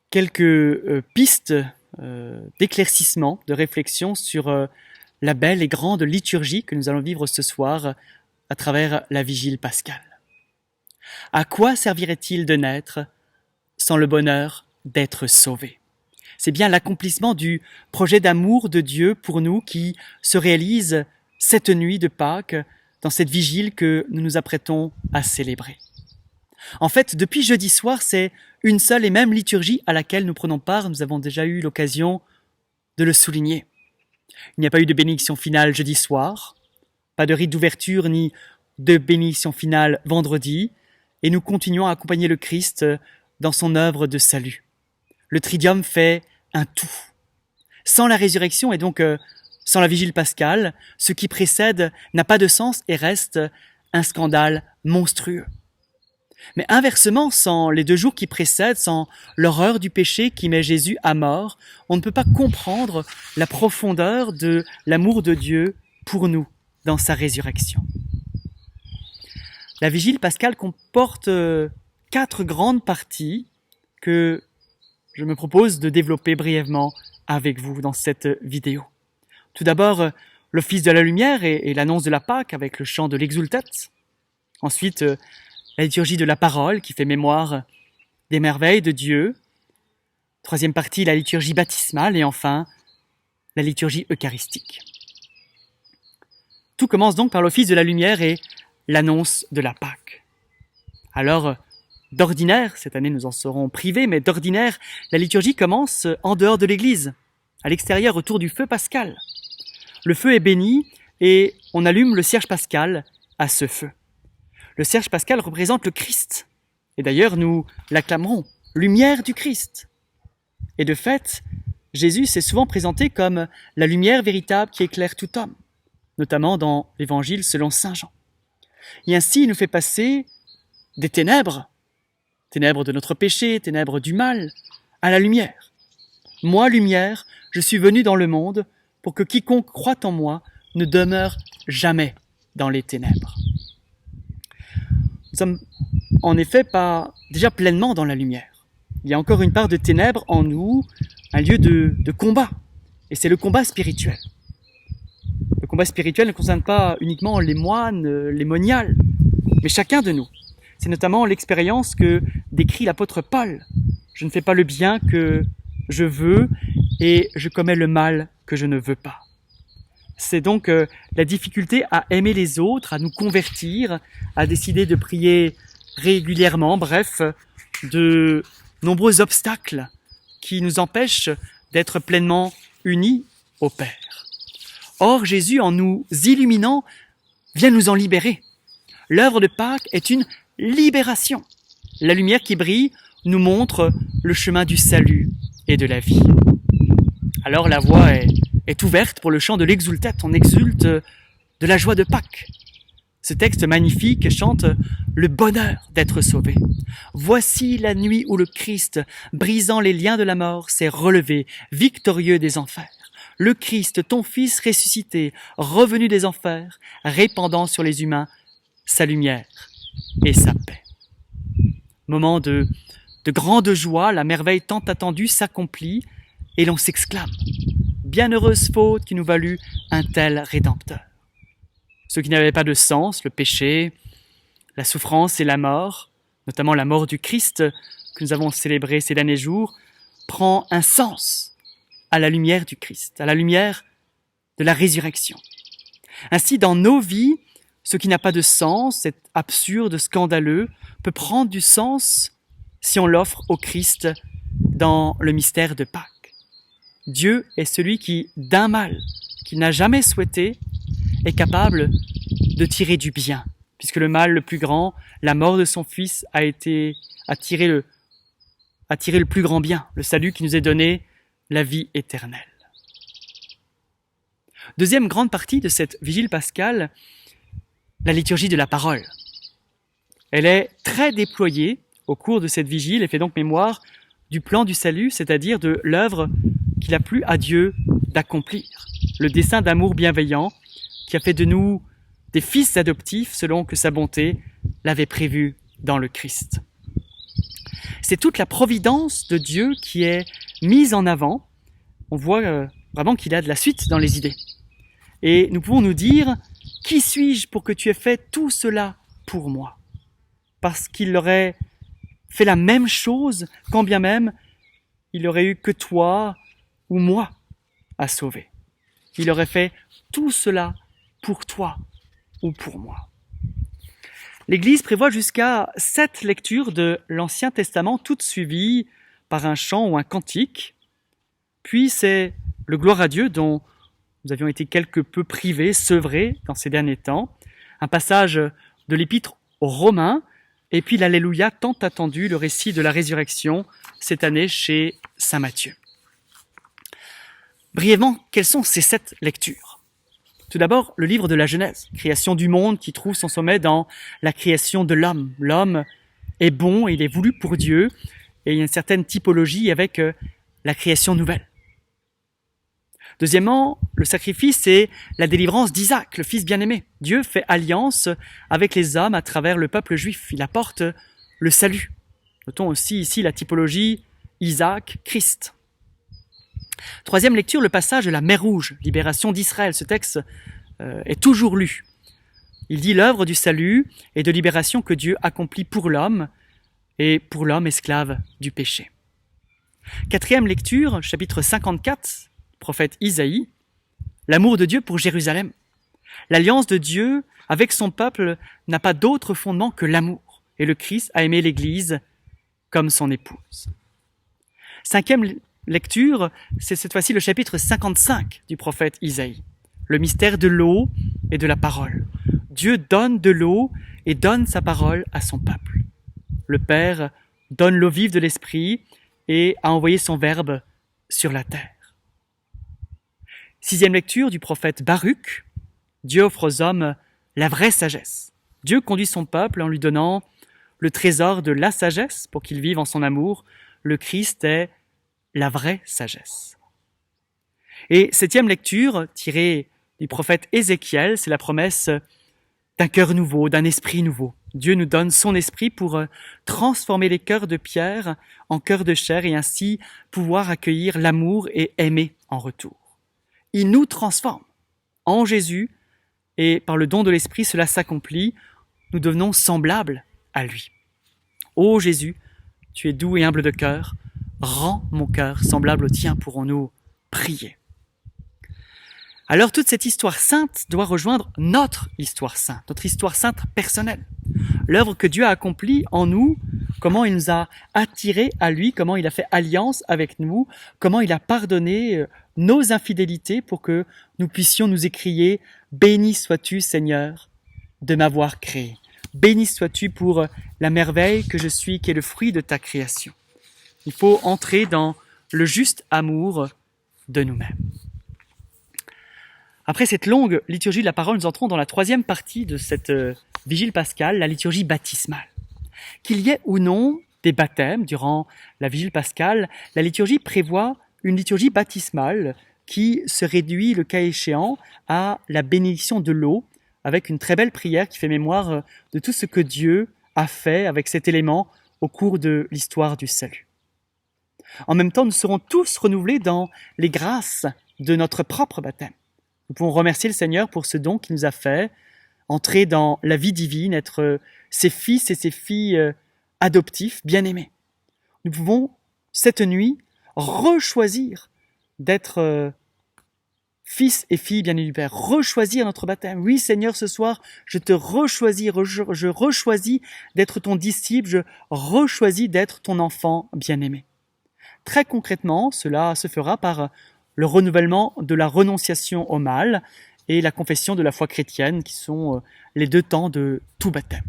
quelques pistes d'éclaircissement, de réflexion sur la belle et grande liturgie que nous allons vivre ce soir à travers la vigile pascale. À quoi servirait-il de naître sans le bonheur d'être sauvé ? C'est bien l'accomplissement du projet d'amour de Dieu pour nous qui se réalise cette nuit de Pâques dans cette vigile que nous nous apprêtons à célébrer. En fait, depuis jeudi soir, c'est une seule et même liturgie à laquelle nous prenons part. Nous avons déjà eu l'occasion de le souligner. Il n'y a pas eu de bénédiction finale jeudi soir, pas de rite d'ouverture ni de bénédiction finale vendredi, et nous continuons à accompagner le Christ dans son œuvre de salut. Le tridium fait un tout. Sans la résurrection et donc sans la vigile pascale, ce qui précède n'a pas de sens et reste un scandale monstrueux. Mais inversement, sans les 2 jours qui précèdent, sans l'horreur du péché qui met Jésus à mort, on ne peut pas comprendre la profondeur de l'amour de Dieu pour nous dans sa résurrection. La vigile pascale comporte 4 grandes parties que je me propose de développer brièvement avec vous dans cette vidéo. Tout d'abord, l'office de la lumière et l'annonce de la Pâque avec le chant de l'exultate. Ensuite, la liturgie de la parole qui fait mémoire des merveilles de Dieu. 3e partie, la liturgie baptismale et enfin, la liturgie eucharistique. Tout commence donc par l'office de la lumière et l'annonce de la Pâque. Alors, d'ordinaire, cette année nous en serons privés, mais d'ordinaire, la liturgie commence en dehors de l'église, à l'extérieur autour du feu pascal. Le feu est béni et on allume le cierge pascal à ce feu. Le cierge pascal représente le Christ. Et d'ailleurs, nous l'acclamerons, lumière du Christ. Et de fait, Jésus s'est souvent présenté comme la lumière véritable qui éclaire tout homme, notamment dans l'Évangile selon saint Jean. Et ainsi, il nous fait passer des ténèbres de notre péché, ténèbres du mal, à la lumière. Moi, lumière, je suis venu dans le monde pour que quiconque croit en moi ne demeure jamais dans les ténèbres. Nous sommes en effet pas déjà pleinement dans la lumière. Il y a encore une part de ténèbres en nous, un lieu de combat. Et c'est le combat spirituel. Le combat spirituel ne concerne pas uniquement les moines, les moniales, mais chacun de nous. C'est notamment l'expérience que décrit l'apôtre Paul. Je ne fais pas le bien que je veux et je commets le mal que je ne veux pas. C'est donc la difficulté à aimer les autres, à nous convertir, à décider de prier régulièrement, bref, de nombreux obstacles qui nous empêchent d'être pleinement unis au Père. Or, Jésus, en nous illuminant, vient nous en libérer. L'œuvre de Pâques est une libération. La lumière qui brille nous montre le chemin du salut et de la vie. Alors la voie est ouverte pour le chant de l'exultate. On exulte de la joie de Pâques. Ce texte magnifique chante le bonheur d'être sauvé. Voici la nuit où le Christ, brisant les liens de la mort, s'est relevé, victorieux des enfers. Le Christ, ton Fils ressuscité, revenu des enfers, répandant sur les humains sa lumière et sa paix. Moment de grande joie, la merveille tant attendue s'accomplit et l'on s'exclame. Bienheureuse faute qui nous valut un tel Rédempteur. Ce qui n'avait pas de sens, le péché, la souffrance et la mort, notamment la mort du Christ que nous avons célébré ces derniers jours, prend un sens à la lumière du Christ, à la lumière de la résurrection. Ainsi, dans nos vies, ce qui n'a pas de sens, c'est absurde, scandaleux, peut prendre du sens si on l'offre au Christ dans le mystère de Pâques. Dieu est celui qui, d'un mal qu'il n'a jamais souhaité, est capable de tirer du bien, puisque le mal le plus grand, la mort de son Fils, a tiré le plus grand bien, le salut qui nous est donné, la vie éternelle. Deuxième grande partie de cette vigile pascale, la liturgie de la parole. Elle est très déployée au cours de cette vigile et fait donc mémoire du plan du salut, c'est-à-dire de l'œuvre qu'il a plu à Dieu d'accomplir, le dessein d'amour bienveillant qui a fait de nous des fils adoptifs selon que sa bonté l'avait prévu dans le Christ. c'est toute la providence de Dieu qui est mise en avant. On voit vraiment qu'il a de la suite dans les idées. Et nous pouvons nous dire, qui suis-je pour que tu aies fait tout cela pour moi? Parce qu'il aurait fait la même chose, quand bien même il aurait eu que toi ou moi à sauver. Il aurait fait tout cela pour toi ou pour moi. L'Église prévoit jusqu'à 7 lectures de l'Ancien Testament, toutes suivies par un chant ou un cantique. Puis c'est le Gloire à Dieu dont nous avions été quelque peu privés, sevrés dans ces derniers temps. Un passage de l'Épître aux Romains, et puis l'Alléluia tant attendu, le récit de la résurrection cette année chez saint Matthieu. Brièvement, quelles sont ces 7 lectures? Tout d'abord, le livre de la Genèse, création du monde qui trouve son sommet dans la création de l'homme. L'homme est bon, il est voulu pour Dieu, et il y a une certaine typologie avec la création nouvelle. Deuxièmement, le sacrifice et la délivrance d'Isaac, le fils bien-aimé. Dieu fait alliance avec les hommes à travers le peuple juif. Il apporte le salut. Notons aussi ici la typologie Isaac-Christ. Troisième lecture, le passage de la mer Rouge, libération d'Israël. Ce texte est toujours lu. Il dit l'œuvre du salut et de libération que Dieu accomplit pour l'homme et pour l'homme esclave du péché. Quatrième lecture, chapitre 54, prophète Isaïe, l'amour de Dieu pour Jérusalem. L'alliance de Dieu avec son peuple n'a pas d'autre fondement que l'amour. Et le Christ a aimé l'Église comme son épouse. Cinquième lecture, c'est cette fois-ci le chapitre 55 du prophète Isaïe. Le mystère de l'eau et de la parole. Dieu donne de l'eau et donne sa parole à son peuple. Le Père donne l'eau vive de l'Esprit et a envoyé son Verbe sur la terre. Sixième lecture du prophète Baruch. Dieu offre aux hommes la vraie sagesse. Dieu conduit son peuple en lui donnant le trésor de la sagesse pour qu'il vive en son amour. Le Christ est la vraie sagesse. Et septième lecture, tirée du prophète Ézéchiel, c'est la promesse d'un cœur nouveau, d'un esprit nouveau. Dieu nous donne son esprit pour transformer les cœurs de pierre en cœurs de chair et ainsi pouvoir accueillir l'amour et aimer en retour. Il nous transforme en Jésus et par le don de l'Esprit, cela s'accomplit. Nous devenons semblables à lui. Ô Jésus, tu es doux et humble de cœur, rends mon cœur semblable au tien, pourrons-nous prier. Alors toute cette histoire sainte doit rejoindre notre histoire sainte, notre histoire sainte personnelle. L'œuvre que Dieu a accomplie en nous, comment il nous a attirés à lui, comment il a fait alliance avec nous, comment il a pardonné nos infidélités pour que nous puissions nous écrier « Béni sois-tu Seigneur de m'avoir créé. Béni sois-tu pour la merveille que je suis, qui est le fruit de ta création. » Il faut entrer dans le juste amour de nous-mêmes. Après cette longue liturgie de la parole, nous entrons dans la troisième partie de cette vigile pascale, la liturgie baptismale. Qu'il y ait ou non des baptêmes durant la vigile pascale, la liturgie prévoit une liturgie baptismale qui se réduit, le cas échéant, à la bénédiction de l'eau, avec une très belle prière qui fait mémoire de tout ce que Dieu a fait avec cet élément au cours de l'histoire du salut. En même temps, nous serons tous renouvelés dans les grâces de notre propre baptême. Nous pouvons remercier le Seigneur pour ce don qu'il nous a fait, entrer dans la vie divine, être ses fils et ses filles adoptifs, bien-aimés. Nous pouvons, cette nuit, rechoisir d'être fils et filles bien-aimés du Père, rechoisir notre baptême. Oui, Seigneur, ce soir, je te rechoisis, je rechoisis d'être ton disciple, je rechoisis d'être ton enfant bien-aimé. Très concrètement, cela se fera par le renouvellement de la renonciation au mal et la confession de la foi chrétienne, qui sont les deux temps de tout baptême.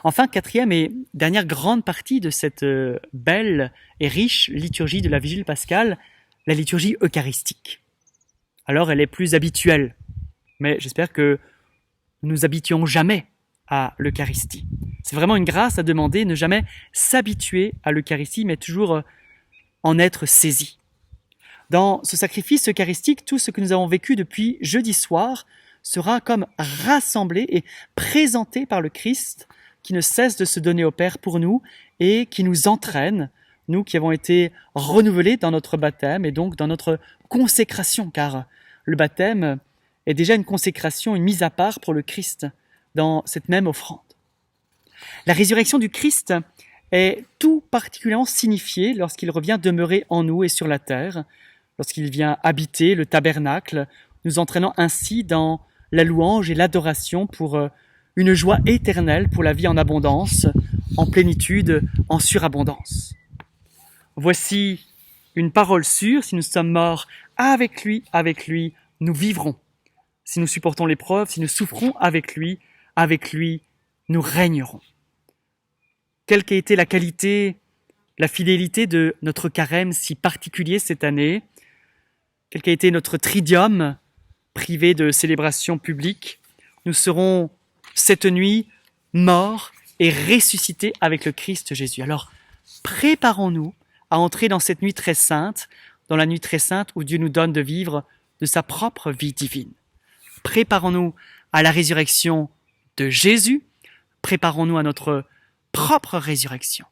Enfin, quatrième et dernière grande partie de cette belle et riche liturgie de la Vigile pascale, la liturgie eucharistique. Alors, elle est plus habituelle, mais j'espère que nous nous habituons jamais à l'Eucharistie. C'est vraiment une grâce à demander, ne jamais s'habituer à l'Eucharistie, mais toujours en être saisi. Dans ce sacrifice eucharistique, tout ce que nous avons vécu depuis jeudi soir sera comme rassemblé et présenté par le Christ qui ne cesse de se donner au Père pour nous et qui nous entraîne, nous qui avons été renouvelés dans notre baptême et donc dans notre consécration, car le baptême est déjà une consécration, une mise à part pour le Christ dans cette même offrande. La résurrection du Christ est tout particulièrement signifiée lorsqu'il revient demeurer en nous et sur la terre, lorsqu'il vient habiter le tabernacle, nous entraînant ainsi dans la louange et l'adoration pour une joie éternelle, pour la vie en abondance, en plénitude, en surabondance. Voici une parole sûre, si nous sommes morts avec lui, nous vivrons. Si nous supportons l'épreuve, si nous souffrons avec lui, nous régnerons. Quelle qu'a été la qualité, la fidélité de notre carême si particulier cette année, quel qu'a été notre tridium privé de célébration publique, nous serons cette nuit morts et ressuscités avec le Christ Jésus. Alors, préparons-nous à entrer dans cette nuit très sainte, dans la nuit très sainte où Dieu nous donne de vivre de sa propre vie divine. Préparons-nous à la résurrection de Jésus, préparons-nous à notre propre résurrection.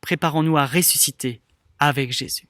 Préparons-nous à ressusciter avec Jésus.